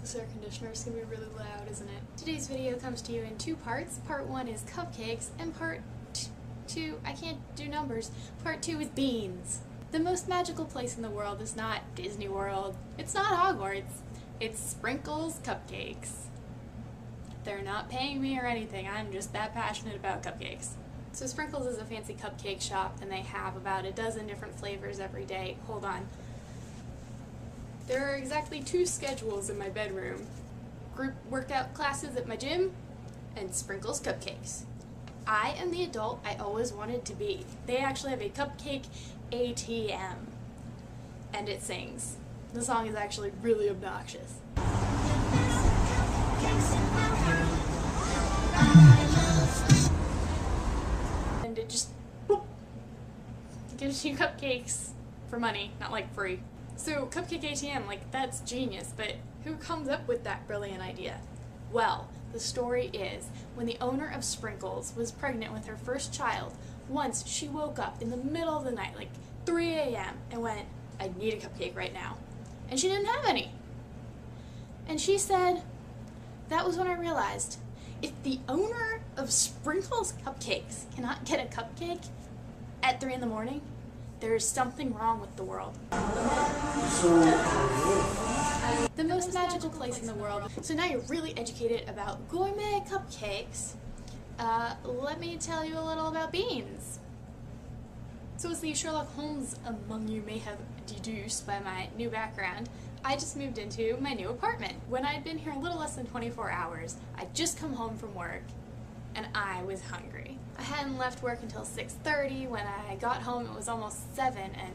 This air conditioner is going to be really loud, isn't it? Today's video comes to you in two parts. Part 1 is cupcakes, and part 2, I can't do numbers, part 2 is beans. The most magical place in the world is not Disney World, it's not Hogwarts, it's Sprinkles Cupcakes. They're not paying me or anything, I'm just that passionate about cupcakes. So Sprinkles is a fancy cupcake shop, and they have about a dozen different flavors every day. Hold on. There are exactly 2 schedules in my bedroom. Group workout classes at my gym, and Sprinkles Cupcakes. I am the adult I always wanted to be. They actually have a cupcake ATM. And it sings. The song is actually really obnoxious. And it just gives you cupcakes for money, not like free. So Cupcake ATM, like, that's genius, but who comes up with that brilliant idea? Well, the story is, when the owner of Sprinkles was pregnant with her first child, once she woke up in the middle of the night, like 3 a.m., and went, I need a cupcake right now. And she didn't have any. And she said, that was when I realized, if the owner of Sprinkles Cupcakes cannot get a cupcake at 3 in the morning, there is something wrong with the world. The most magical place in the world. So now you're really educated about gourmet cupcakes. Let me tell you a little about beans. So as the Sherlock Holmes among you may have deduced by my new background, I just moved into my new apartment. When I'd been here a little less than 24 hours, I'd just come home from work, and I was hungry. I hadn't left work until 6:30. When I got home, it was almost 7, and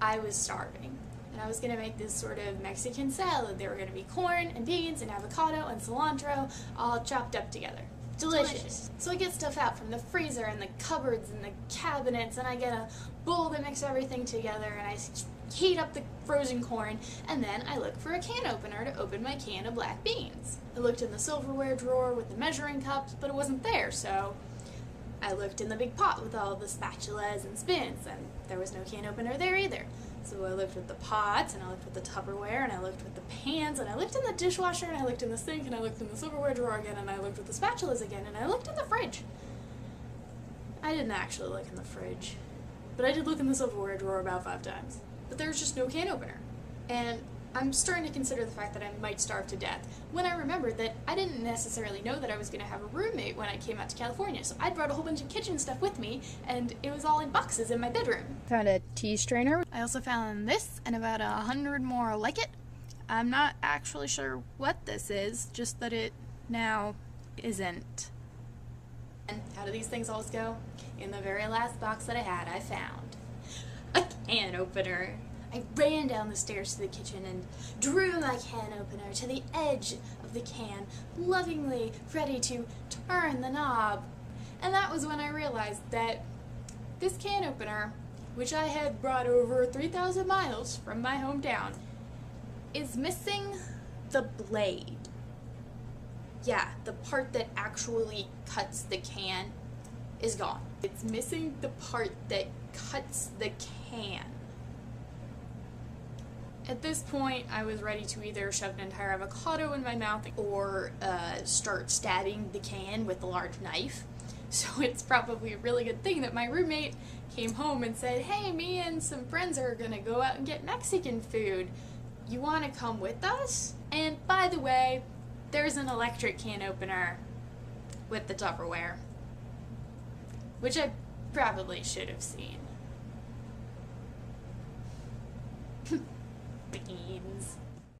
I was starving. And I was going to make this sort of Mexican salad. There were going to be corn and beans and avocado and cilantro all chopped up together. Delicious. So I get stuff out from the freezer and the cupboards and the cabinets, and I get a bowl to mix everything together, and I heat up the frozen corn, and then I look for a can opener to open my can of black beans. I looked in the silverware drawer with the measuring cups, but it wasn't there, so I looked in the big pot with all the spatulas and spoons, and there was no can opener there either. So I looked with the pots, and I looked with the Tupperware, and I looked with the pans, and I looked in the dishwasher, and I looked in the sink, and I looked in the silverware drawer again, and I looked with the spatulas again, and I looked in the fridge. I didn't actually look in the fridge, but I did look in the silverware drawer about 5 times. But there was just no can opener. And I'm starting to consider the fact that I might starve to death when I remembered that I didn't necessarily know that I was going to have a roommate when I came out to California, so I brought a whole bunch of kitchen stuff with me, and it was all in boxes in my bedroom. Found a tea strainer. I also found this and about 100 more like it. I'm not actually sure what this is, just that it now isn't. And how do these things always go? In the very last box that I had, I found a can opener. I ran down the stairs to the kitchen and drew my can opener to the edge of the can, lovingly ready to turn the knob. And that was when I realized that this can opener, which I had brought over 3,000 miles from my hometown, is missing the blade. Yeah, the part that actually cuts the can is gone. It's missing the part that cuts the can. At this point, I was ready to either shove an entire avocado in my mouth or start stabbing the can with a large knife. So it's probably a really good thing that my roommate came home and said, hey, me and some friends are gonna go out and get Mexican food. You wanna come with us? And by the way, there's an electric can opener with the Tupperware, which I probably should have seen. Beans.